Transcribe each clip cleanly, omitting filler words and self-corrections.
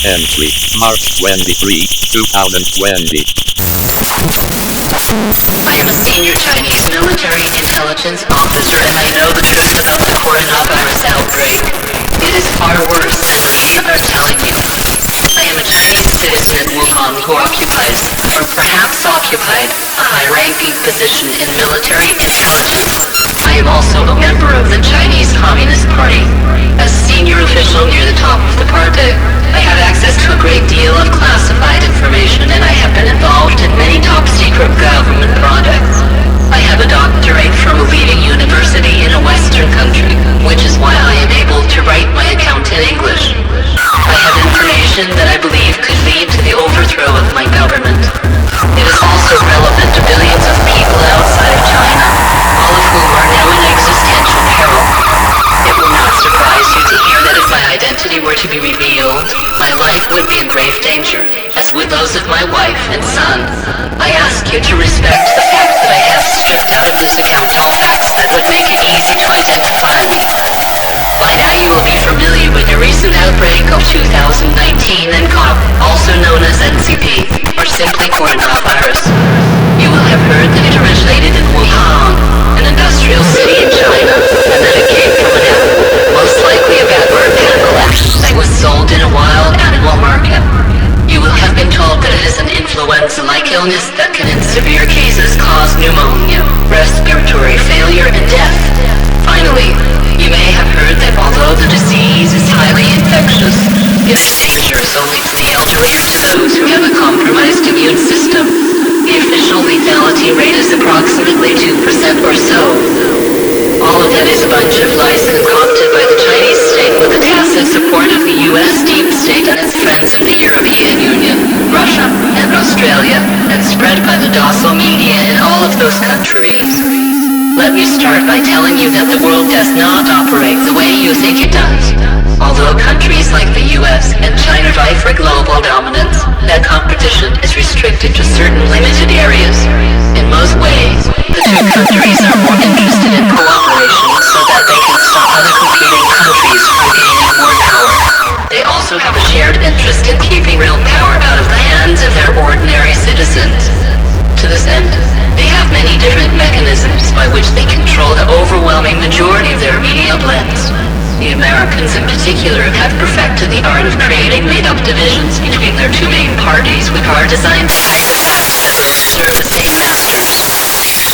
Entry, March 23, 2020. I am a senior Chinese military intelligence officer and I know the truth about the coronavirus outbreak. It is far worse than media are telling you. I am a Chinese citizen in Wuhan who occupies, or perhaps occupied, a high-ranking position in military intelligence. I am also a member of the Chinese Communist Party. As senior official near the top of the party, I have access to a great deal of classified information and I have been involved in many top-secret government projects. I have a doctorate from a leading university in a Western country, which is why I am able to write my account in English. I have information that I believe could lead to the overthrow of my government. It is also relevant to billions of people outside of China, all of whom are now in existential peril. It will not surprise you to hear that if my identity were to be revealed, my life would be in grave danger, as would those of my wife and son. I ask you to respect the fact that I have stripped out of this account all facts that would make it easy to identify me. By now you will be familiar with the recent outbreak of 2019 nCoV, also known as NCP, or simply coronavirus. You will have heard that it originated in Wuhan, an industrial city in China, and that it came from an apple, most likely a bad-bird apple that was sold in a wild animal market. You will have been told that it is an influenza-like illness that can in severe cases cause pneumonia, respiratory failure, and death. Finally, you may have heard that although the disease is highly infectious, it is dangerous only to the elderly or to those who have a compromised immune system. The official lethality rate is approximately 2% or so. All of that is a bunch of lies concocted by the Chinese state with the tacit support of the US deep state and its friends in the European Union, Russia, and Australia, and spread by the docile media in all of those countries. Let me start by telling you that the world does not operate the way you think it does. Although countries like the US and China vie for global dominance, that competition is restricted to certain limited areas. In most ways, the two countries are more interested in cooperation so that they can stop other competing countries from gaining more power. They also have a shared interest in keeping real power out of the hands of their ordinary citizens. To this end, they have many different mechanisms by which they control the overwhelming majority of their media blends. The Americans in particular have perfected the art of creating made-up divisions between their two main parties which are designed to hide the fact that both serve the same masters.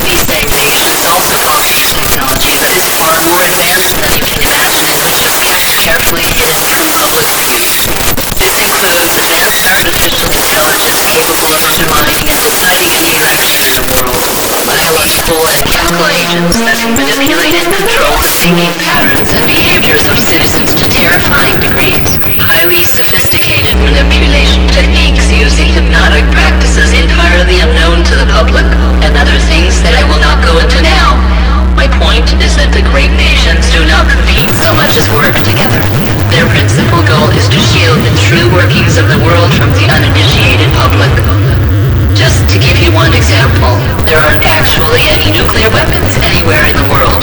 These same nations also copy technology that is far more advanced than you can imagine and which is kept carefully hidden from public view. This includes advanced artificial intelligence capable of undermining and inciting any election in the world, biological and chemical agents that can manipulate and control thinking patterns and behaviors of citizens to terrifying degrees, highly sophisticated manipulation techniques using hypnotic practices entirely unknown to the public, and other things that I will not go into now. My point is that the great nations do not compete so much as work together. Their principal goal is to shield the true workings of the world from the uninitiated public. Just to give you one example, there aren't actually any nuclear weapons anywhere in the world.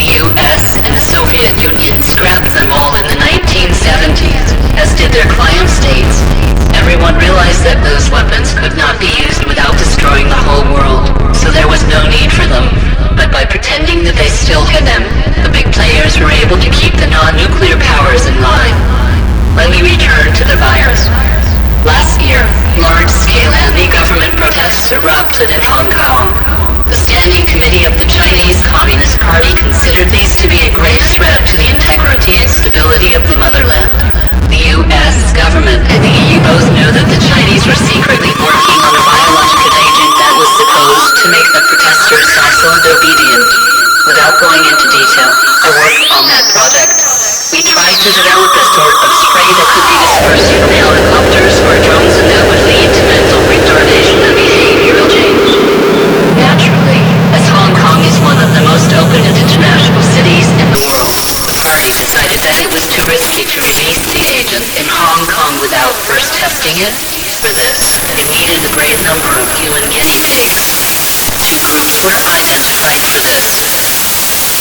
The US and the Soviet Union scrapped them all in the 1970s, as did their client states. Everyone realized that those weapons could not be used without destroying the whole world, so there was no need for them. But by pretending that they still had them, the big players were able to keep the non-nuclear powers in line. Let me return to the virus. Last year, large-scale anti-government protests erupted in Hong Kong. The Standing Committee of the Chinese Communist Party considered these to be a grave threat to the integrity and stability of the motherland. The US government and the EU both knew that the Chinese were secretly working on a biological agent that was supposed to make the protesters docile and obedient. Without going into detail, I worked on that project. We tried to develop a sort of spray that could be dispersed from helicopters or drones and that would lead to mental retardation and behavioral change. Naturally, as Hong Kong is one of the most open and international cities in the world, the party decided that it was too risky to release the agent in Hong Kong without first testing it. For this, we needed a great number of human guinea pigs. Two groups were identified for this.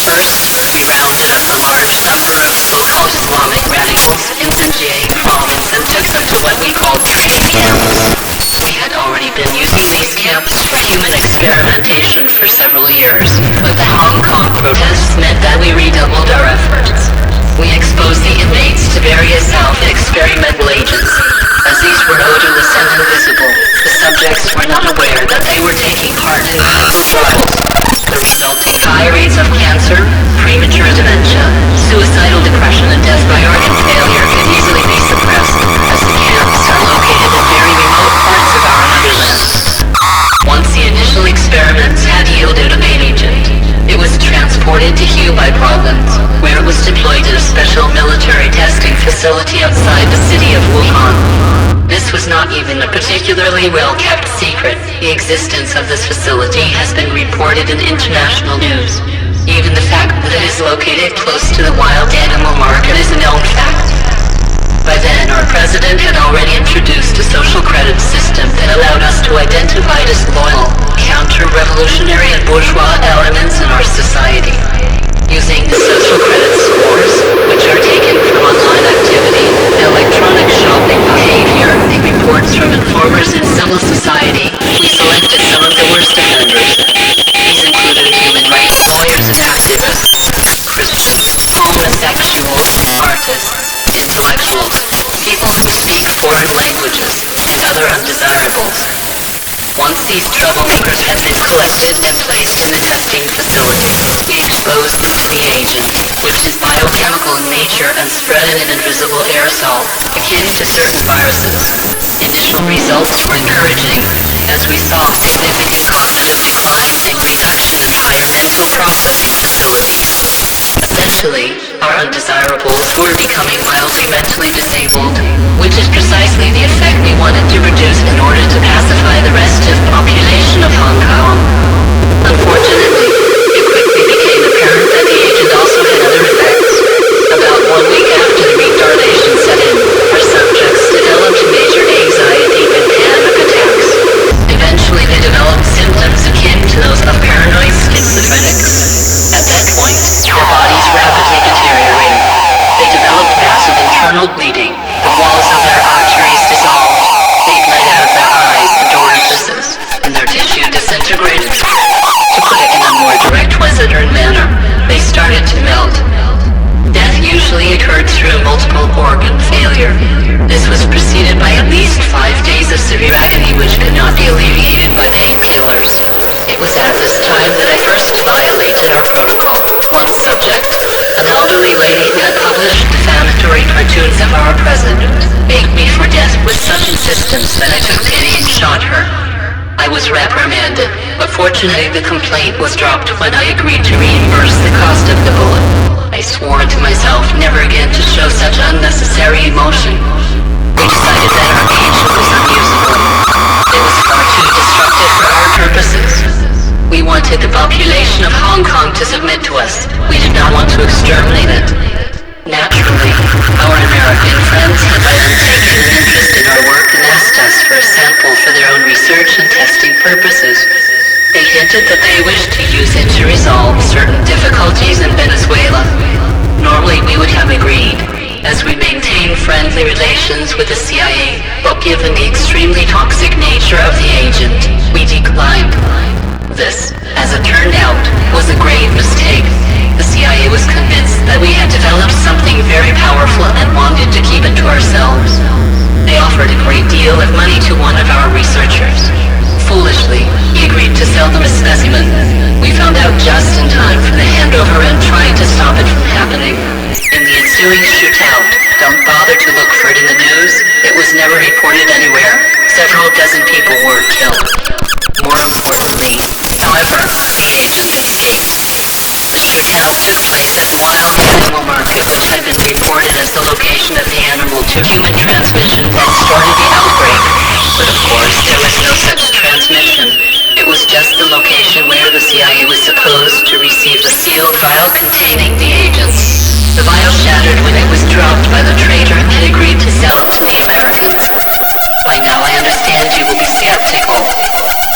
First, we rounded up a large number of so-called Islamic radicals animals, instantiating province and took them to what we called training camps. We had already been using these camps for human experimentation for several years, but the Hong Kong protests meant that we redoubled our efforts. We exposed the inmates to various alpha experimental agents. As these were odorless and invisible, the subjects were not aware that they were taking part in clinical trials. The resulting high rates of cancer, premature dementia, suicidal depression, and death by organ failure could easily be suppressed, as the camps are located in very remote parts of our motherland. Once the initial experiments had yielded a main agent, it was transported to Hubei province, where it was deployed at a special military testing facility outside the city of Wuhan. This was not even a particularly well-kept secret. The existence of this facility has been reported in international news. Even the fact that it is located close to the wild animal market is a known fact. By then, our president had already introduced a social credit system that allowed us to identify disloyal, counter-revolutionary and bourgeois elements in our society. Using the social credit scores, which are taken from online activity, electronic shopping behavior, and reports from informers in civil society, we selected some of the worst offenders. These included human rights lawyers and activists, Christians, homosexuals, artists, intellectuals, people who speak foreign languages, and other undesirables. Once these troublemakers had been collected and placed in the testing facility, we exposed them to the agent, which is biochemical in nature and spread in an invisible aerosol, akin to certain viruses. Initial results were encouraging, as we saw significant cognitive declines and reduction in higher mental processing facilities. Eventually, our undesirables were becoming mildly mentally disabled, which is precisely the effect we wanted to produce in order to pacify the restive population of Hong Kong. Unfortunately, it quickly became apparent that the agent also had other effects. About 1 week after the retardation set in, our subjects developed major anxiety and panic attacks. Eventually, they developed symptoms akin to those of paranoid schizophrenics. At that point, their bodies rapidly deteriorated. They developed massive internal bleeding. The walls of their arteries dissolved. They bled out of their eyes and orifices, and their tissue disintegrated. To put it in a more direct Western manner, they started to melt. Death usually occurred through multiple organ failure. This was preceded by at least 5 days of severe agony which could not be alleviated by painkillers. It was at this time that I first violated our protocol. One subject, an elderly lady who had published defamatory cartoons of our president, begged me for death with such insistence that I took pity and shot her. I was reprimanded, but fortunately the complaint was dropped when I agreed to reimburse the cost of the bullet. I swore to myself never again to show such unnecessary emotion. We decided that our agent was unusable. It was far too destructive for our purposes. We wanted the population of Hong Kong to submit to us. We did not want to exterminate it. Naturally, our American friends had by then taken an interest in our work and asked us for a sample for their own research and testing purposes. They hinted that they wished to use it to resolve certain difficulties in Venezuela. Normally we would have agreed, as we maintain friendly relations with the CIA, but given the extremely toxic nature of the agent, we declined. This, as it turned out, was a grave mistake. The CIA was convinced that we had developed something very powerful and wanted to keep it to ourselves. They offered a great deal of money to one of our researchers. Foolishly, he agreed to sell them a specimen. We found out just in time for the handover and tried to stop it from happening. In the ensuing shootout, don't bother to look for it in the news. It was never reported anywhere. Several dozen people were killed. More importantly, however, the agent escaped. The shootout took place at the wild animal market, which had been reported as the location of the animal to human transmission that started the outbreak. But of course, there was no such transmission. It was just the location where the CIA was supposed to receive the sealed vial containing the agents. The vial shattered when it was dropped by the traitor and had agreed to sell it to the Americans. By now I understand you will be skeptical.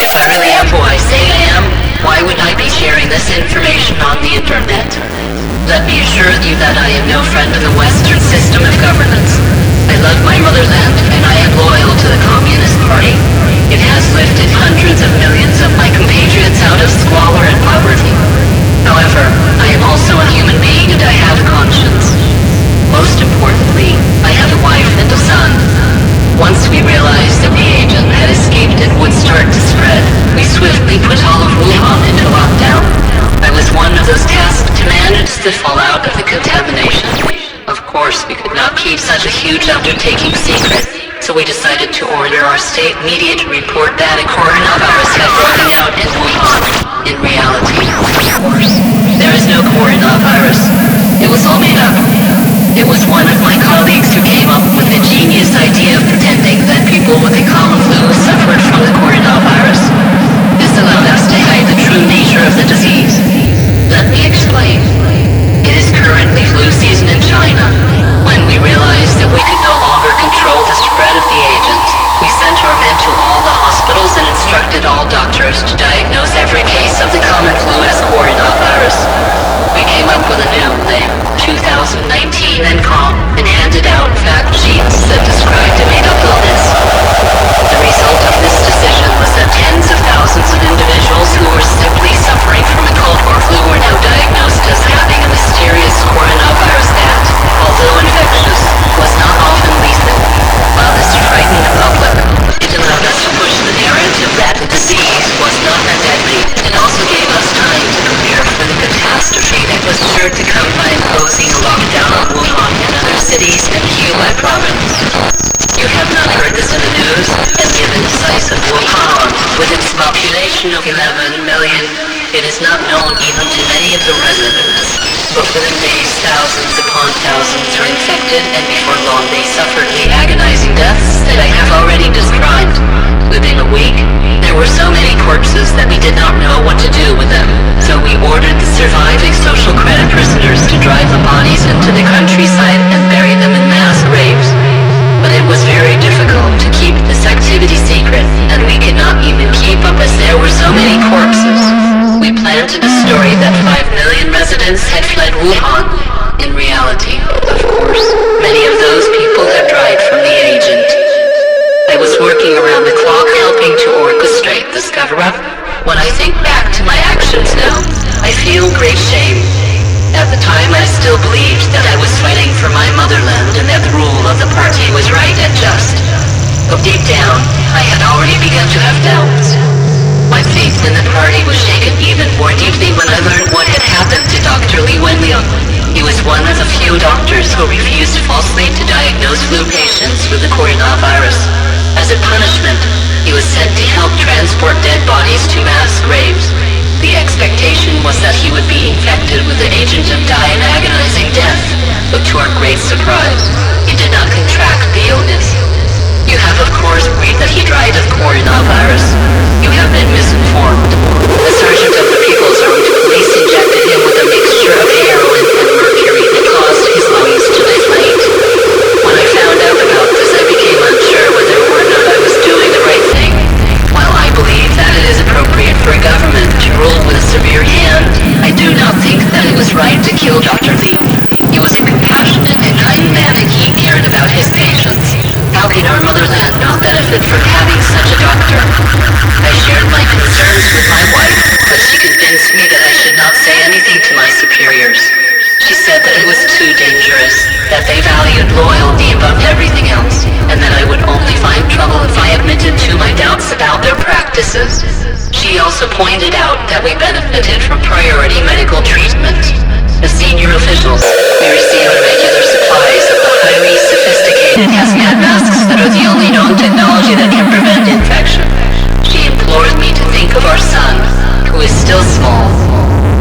If I really am who I say I am, Why would I be sharing this information on the internet? Let me assure you that I am no friend of the Western system of governance. I love my motherland, and I am loyal to the Communist Party. It has lifted hundreds of millions of my compatriots out of squalor and poverty. However, I am also a human being and I have a conscience. Most importantly, I have a wife and a son. Once we realized that the agent had escaped and would start to spread, we swiftly put all of Wuhan into lockdown. I was one of those tasked to manage the fallout of the contamination. Of course, we could not keep such a huge undertaking secret, so we decided to order our state media to report that a coronavirus had broken out in Wuhan. In reality, of course, there is no coronavirus. It was all made up. It was one of my colleagues who came up with the genius idea of pretending that people with the common flu suffered from the coronavirus. This allowed us to hide the true nature of the disease. Let me explain. It is currently flu season in China. When we realized that we could no longer control the spread of the agent, we sent our men to all the hospitals and instructed all doctors to diagnose every case of the common flu as coronavirus. We came up with a new name, 2019 NCOM, and handed out fact sheets that described a made-up illness. The result of this decision was that tens of thousands of individuals who were simply suffering from a cold or flu were now diagnosed as having a mysterious coronavirus that, although infectious, was not often lethal. While this frightened the public, it allowed us to push the narrative that the disease was not that deadly. It also gave us time to prepare for the catastrophe that was sure to come by imposing a lockdown on Wuhan and other cities and Hubei province. You have not heard this in the news, and given the size of Wuhan, with its population of 11 million, it is not known even to many of the residents. But within days, thousands upon thousands are infected, and before long they suffered the agonizing deaths that I have already described. Within a week, there were so many corpses that we did not know what to do with them. So we ordered the surviving social credit prisoners to drive the bodies into the countryside and bury them in mass graves. But it was very difficult to keep this activity secret, and we could not even keep up as there were so many corpses. We planted a story that 5 million residents had fled Wuhan. In reality, of course, many of those people had died from the agent. I was working around the clock helping to orchestrate this cover-up. When I think back to my actions now, I feel great shame. At the time I still believed that I was fighting for my motherland and that the rule of the party was right and just. But deep down, I had already begun to have doubts. My faith in the party was shaken even more deeply when I learned what had happened to Dr. Li Wenliang. He was one of the few doctors who refused falsely to diagnose flu patients with the coronavirus. As a punishment, he was sent to help transport dead bodies to mass graves. The expectation was that he would be infected with the agent and die an agonizing death, but to our great surprise, he did not contract the illness. You have of course read that he died of coronavirus. You have been misinformed. The sergeant of the People's Armed Police injected him with a mixture of heroin and mercury that caused his lungs to deflate. When I found out about this, I became unsure whether or not I was doing the right thing. While I believe that it is appropriate for a government to rule with a severe hand, I do not think that it was right to kill Dr. Li. He was a compassionate and kind man and he cared about his patients. How can our motherland not benefit from having such a doctor? I shared my concerns with my wife, but she convinced me that I should not say anything to my superiors. She said that it was too dangerous, that they valued loyalty above everything else, and that I would only find trouble if I admitted to my doubts about their practices. She also pointed out that we benefited from priority medical treatment. As senior officials, we received regular supplies of the highly sophisticated hazmat masks that are the only known technology that can prevent infection. She implored me to think of our son, who is still small.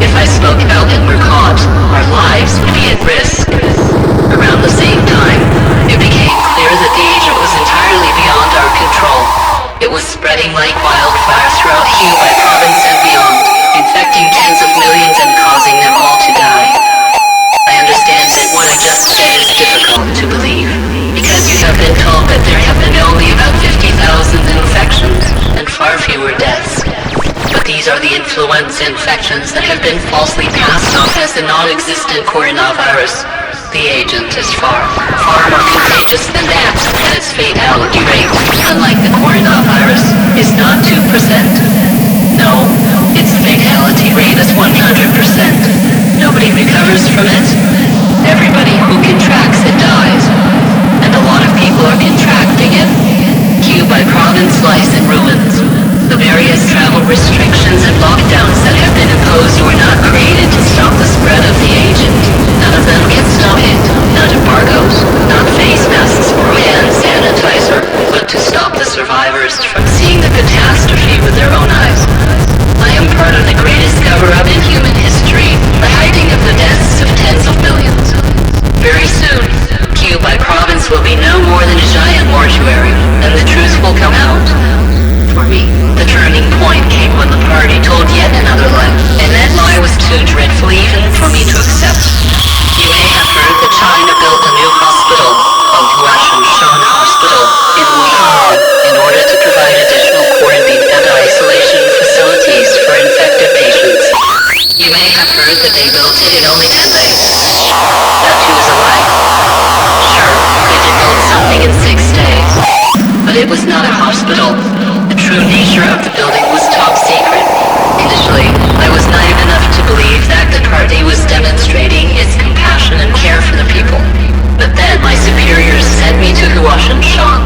If I spoke out and were caught, our lives would be at risk. Around the same time, it became clear that the agent was entirely beyond our control. It was spreading like wildfire throughout Hubei province and beyond, infecting tens of millions and causing them all to die. I consequence infections that have been falsely passed off as the non-existent coronavirus. The agent is far more contagious than that, and its fatality rate, unlike the coronavirus, is not 2%. No, its fatality rate is 100%. Nobody recovers from it. Everybody who contracts it dies. And a lot of people are contracting it. Cue by province lies in ruins. The various travel restrictions and lockdowns that have been imposed were not created to stop the spread of the agent. None of them can stop it. Not embargoes, not face masks or hand sanitizer, but to stop the survivors from seeing the catastrophe with their own eyes. I am part of the greatest cover-up in human history, the hiding of the deaths of tens of millions. Very soon, Q by province will be no more than a giant mortuary, and the truth will come out. For me, the turning point came when the party told yet another lie, and that lie was too dreadful even for me to accept. You may have heard that China built a new hospital, Shan Hospital, in Wuhan, in order to provide additional quarantine and isolation facilities for infected patients. You may have heard that they built it in only 10 days. That too is a lie. Sure, they did build something in 6 days. But it was not a hospital. The true nature of the building was top secret. Initially, I was naive enough to believe that the party was demonstrating its compassion and care for the people. But then my superiors sent me to Shan.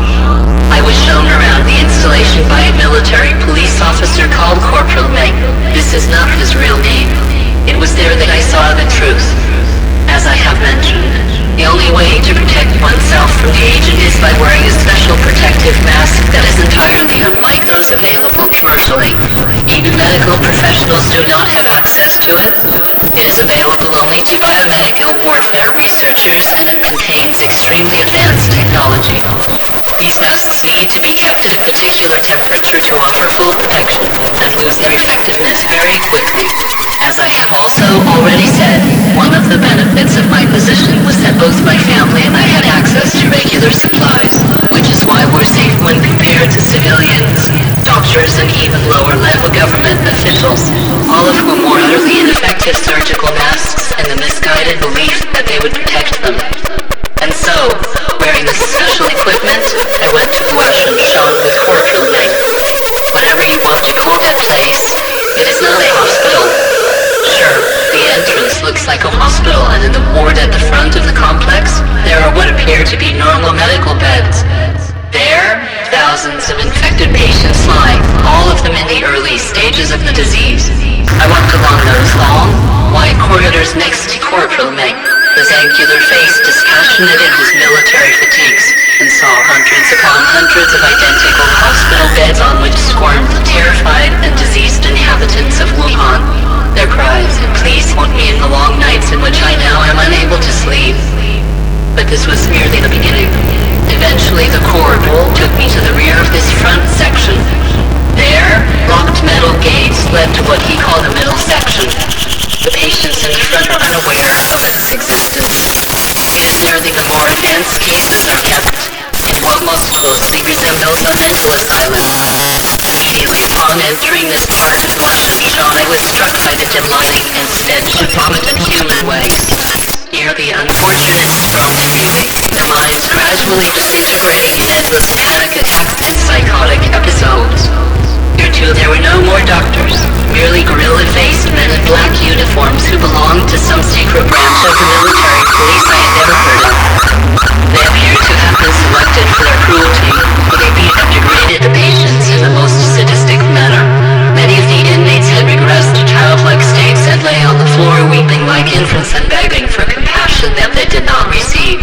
I was shown around the installation by a military police officer called Corporal Meng. This is not his real name. It was there that I saw the truth. As I have mentioned, the only way to protect oneself from the agent is by wearing a special protective mask that is entirely unlike those available commercially. Even medical professionals do not have access to it. It is available only to biomedical warfare researchers, and it contains extremely advanced technology. These masks need to be kept at a particular temperature to offer full protection and lose their effectiveness very quickly. As I have also already said, one of the benefits of my position was that both my family and I had access to regular supplies, which is why we're safe when compared to civilians, doctors, and even lower-level government officials, all of whom wore utterly ineffective surgical masks in the misguided belief that they would protect them. And so, wearing this special equipment, I went to Shan with Corporal Meng. Whatever you want to call that place, it is not a hospital. Sure, the entrance looks like a hospital, and in the ward at the front of the complex, there are what appear to be normal medical beds. There, thousands of infected patients lie, all of them in the early stages of the disease. I walked along those long, wide corridors next to Corporal Meng, his angular face dispassionate in his military fatigues, and saw hundreds upon hundreds of identical hospital beds on which squirmed the terrified and diseased inhabitants of Wuhan. Their cries and pleas haunt me in the long nights in which I now am unable to sleep. But this was merely the beginning. Eventually the corridor took me to the rear of this front section. There, locked metal gates led to what he called the middle section. The patients in the front are unaware of its existence. It is where the more advanced cases are kept, in what most closely resembles a mental asylum. Immediately upon entering this part of Shan, I was struck by the demonic and stench of vomited human waste. Here the unfortunates thrown freely, their minds gradually disintegrating in endless panic attacks and psychotic episodes. Here too there were no more doctors, merely gorilla-faced men in black uniforms who belonged to some secret branch of the military police I had never heard of. They appeared to have been selected for their cruelty, for they beat and degraded the patients in the most sadistic manner. Many of the inmates had regressed to childlike states and lay on the floor weeping like infants and begging for compassion that they did not receive.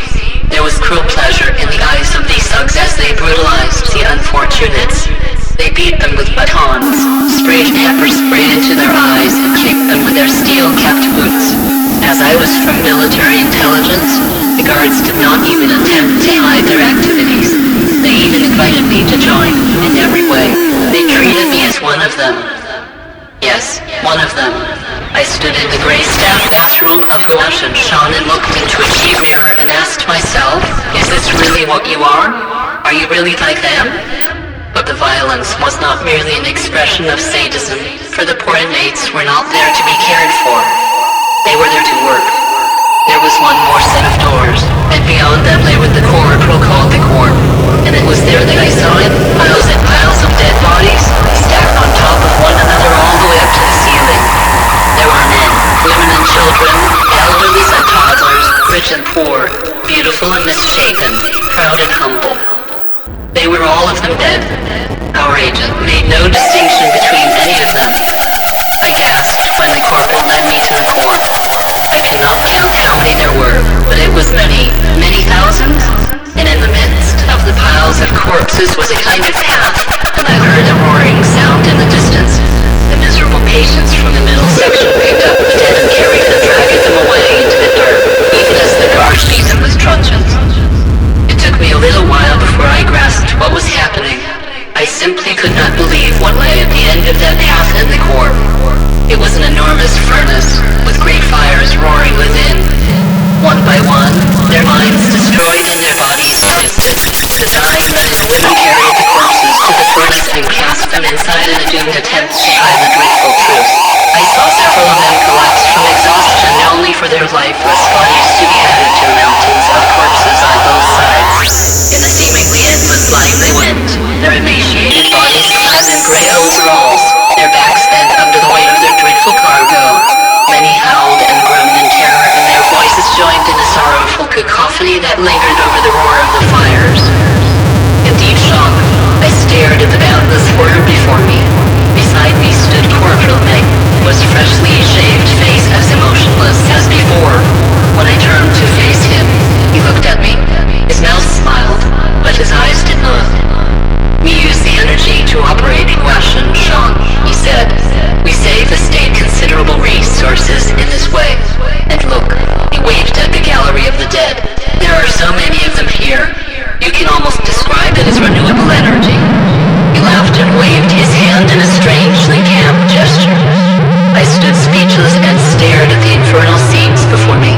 There was cruel pleasure in the eyes of these thugs as they brutalized the unfortunates. They beat them with batons, sprayed pepper spray into their eyes, and kicked them with their steel-capped boots. As I was from military intelligence, the guards did not even attempt to hide their activities. They even invited me to join, in every way. They treated me as one of them. Yes, one of them. I stood in the gray staff bathroom of Shan and looked into a cheap mirror and asked myself, is this really what you are? Are you really like them? But the violence was not merely an expression of sadism, for the poor inmates were not there to be cared for. They were there to work. There was one more set of doors, and beyond them lay what the corporal called the corp, and it was there that I saw it, piles and piles of dead bodies, stacked on top of one another all the way up to the ceiling. There were men, women and children, elderlies and toddlers, rich and poor, beautiful and misshapen, proud and humble. They were all of them dead. Our agent made no distinction between any of them. I gasped when the corporal led me to the corp. I cannot count how many there were, but it was many, many thousands. And in the midst of the piles of corpses was a kind of path, and I heard a roaring sound in the distance. The miserable patients from the middle section picked up the dead and carried and dragged them away into the dirt, even as the guards beat them with truncheons. It took me a little while before I grasped what was happening. I simply could not believe what lay at the end of that path in the corp. It was an enormous furnace, with great fires roaring within. One by one, their minds destroyed and their bodies twisted. The dying men and women carried the corpses to the furnace and cast them inside in a doomed attempt to hide the dreadful truth. I saw several of them collapse from exhaustion only for their lifeless bodies to be added to mountains of corpses on both sides. In a seemingly endless line they went, their emaciated bodies clad in gray overalls, their backs bent under the weight of their dreadful cargo. Many howled and groaned in terror, and their voices joined in a sorrowful cacophony that lingered over the roar of the fires. In deep shock, I stared at the boundless horror before me. Beside me stood Corporal May, whose freshly shaved face as emotionless as before. When I turned to face him, he looked at me. His mouth smiled, but his eyes did not. We use the energy to operate Guashan Shan, he said. We save the state considerable resources in this way. And look, he waved at the gallery of the dead. There are so many of them here. You can almost describe it as renewable energy. He laughed and waved his hand in a strangely camp gesture. I stood speechless and stared at the infernal scenes before me.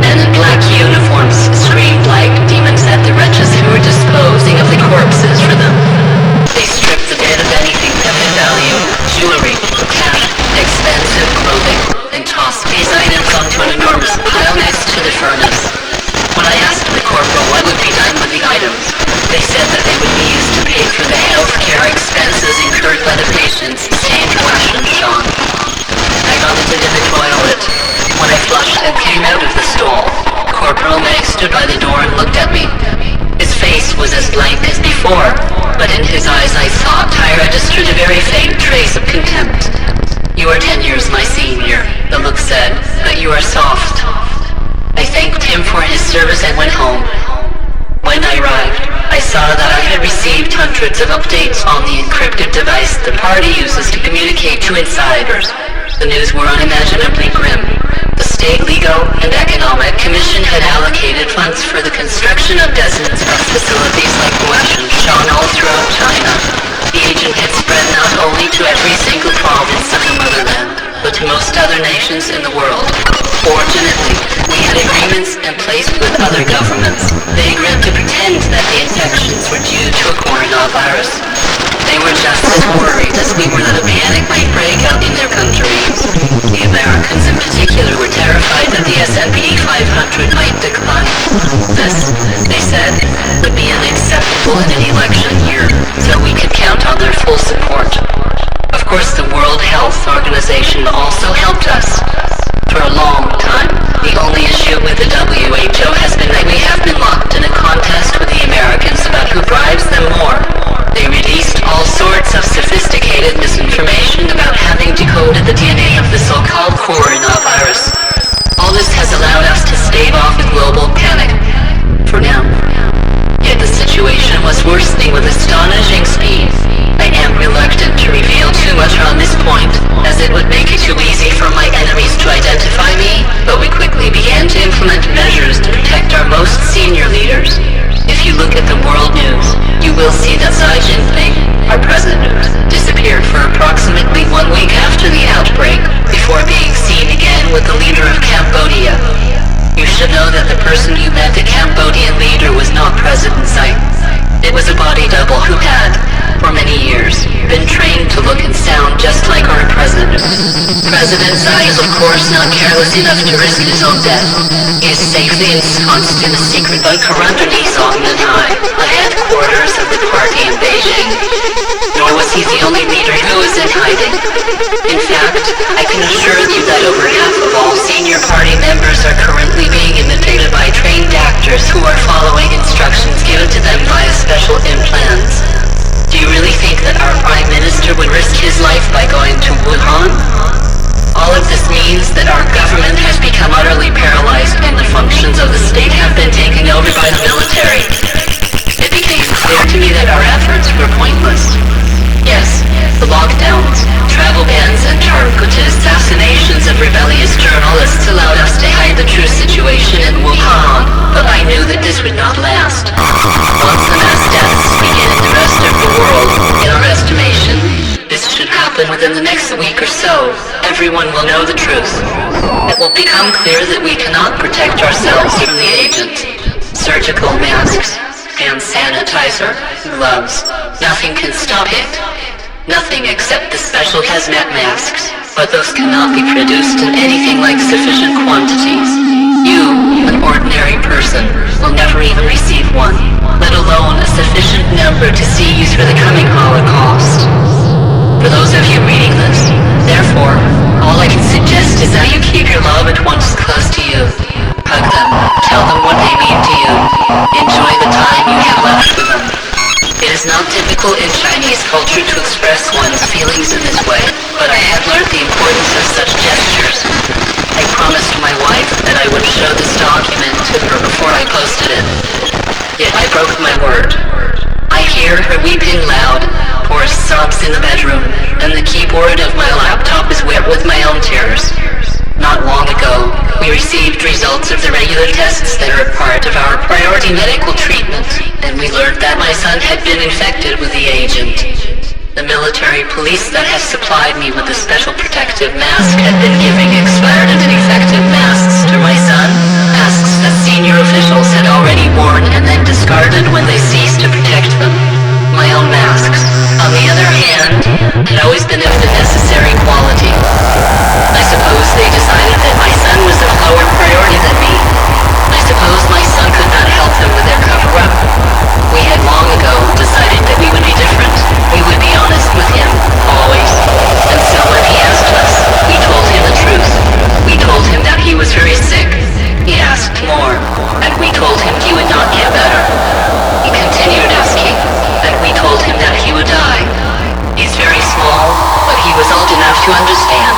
Men in black uniforms screamed like demons at the wretches who were disposing of the corpses for them. They stripped the dead of anything that had value, jewelry, cash, expensive clothing, and tossed these items onto an enormous pile next to the furnace. When I asked the corporal what would be done with the items, they said that they would be used to pay for the health care expenses incurred by the patients staying in Washington. I vomited in the toilet. When I flushed and came out of the stall, Corporal May stood by the door and looked at me. His face was as blank as before, but in his eyes I thought I registered a very faint trace of contempt. You are 10 years my senior, the look said, but you are soft. I thanked him for his service and went home. When I arrived, I saw that I had received hundreds of updates on the encrypted device the party uses to communicate to insiders. The news were unimaginably grim. The State Legal and Economic Commission had allocated funds for the construction of dozens of facilities like Guashan all throughout China. The agent had spread not only to every single province of the motherland, but to most other nations in the world. Fortunately, we had agreements in place with other governments. They agreed to pretend that the infections were due to a coronavirus. They were just as worried as we were that a panic might break out in their countries. The Americans in particular were terrified that the S&P 500 might decline. This, they said, would be unacceptable in an election year, so we could count on their full support. Of course, the World Health Organization also helped us. For a long time, the only issue with the WHO has been that we have been locked in a contest with the Americans about who bribes them more. They released all sorts of sophisticated misinformation about having decoded the DNA of the so-called coronavirus. All this has allowed us to stave off a global panic. For now. Yet the situation was worsening with astonishing speed. I am reluctant to reveal too much on this point, as it would make it too easy for my enemies to identify me, but we quickly began to implement measures to protect our most senior leaders. If you look at the world news, you will see that Xi Jinping, our president, disappeared for approximately 1 week after the outbreak, before being seen again with the leader of Cambodia. You should know that the person you met, the Cambodian leader, was not present in sight. It was a body double who had, for many years, been trained to look and sound just like our president. President Tsai is of course not careless enough to risk his own death. He is safely ensconced in a secret bunker underneath High, the headquarters of the party in Beijing. Nor was he the only leader who was in hiding. In fact, I can assure you that over half of all senior party members are currently being imitated by trained actors who are following instructions given to them via special implants. Do you really think that our Prime Minister would risk his life by going to Wuhan? All of this means that our government has become utterly paralyzed and the functions of the state have been taken over by the military. It became clear to me that our efforts were pointless. Yes, the lockdowns, travel bans, and targeted assassinations of rebellious journalists allowed us to hide the true situation in Wuhan, but I knew that this would not last. Once the mass deaths begin in the rest of the world, in our estimation, this should happen within the next week or so. Everyone will know the truth. It will become clear that we cannot protect ourselves from the agent. Surgical masks, hand sanitizer, gloves. Nothing can stop it. Nothing except the special hazmat masks. But those cannot be produced in anything like sufficient quantities. You, an ordinary person, will never even receive one, let alone a sufficient number to see you through the coming Holocaust. For those of you reading this, therefore, all I can suggest is that you keep your loved ones close to you. Hug them, tell them what they mean to you. Enjoy the time you have left with them. It is not typical in Chinese culture to express one's feelings in this way, but I have learned the importance of such gestures. I promised my wife that I would show this document to her before I posted it. Yet I broke my word. I hear her weeping loud, hoarse sobs in the bedroom, and the keyboard of my laptop is wet with my own tears. Not long ago, we received results of the regular tests that are part of our priority medical treatment, and we learned that my son had been infected with the agent. The military police that has supplied me with the special protective mask had been giving expired and ineffective masks to my son, masks that senior officials had already worn and then discarded when they ceased to protect them. My own masks, on the other hand, had always been of the necessary quality. I suppose they decided that my son was of lower priority than me. I suppose my son could not help them with their cover-up. We had long ago decided that we would be different. We would be honest with him, always. And so when he asked us, we told him the truth. We told him that he was very sick. He asked more, and we told him he would not get better. He continued asking, and we told him that he would die. He's very small, but he was old enough to understand.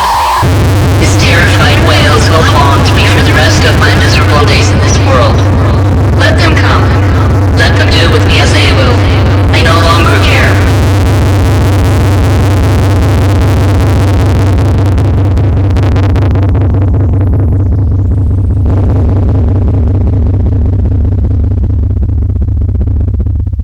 His terrified wails will haunt me for the rest of my miserable days in this world. Let them come. Let them do with me as they will.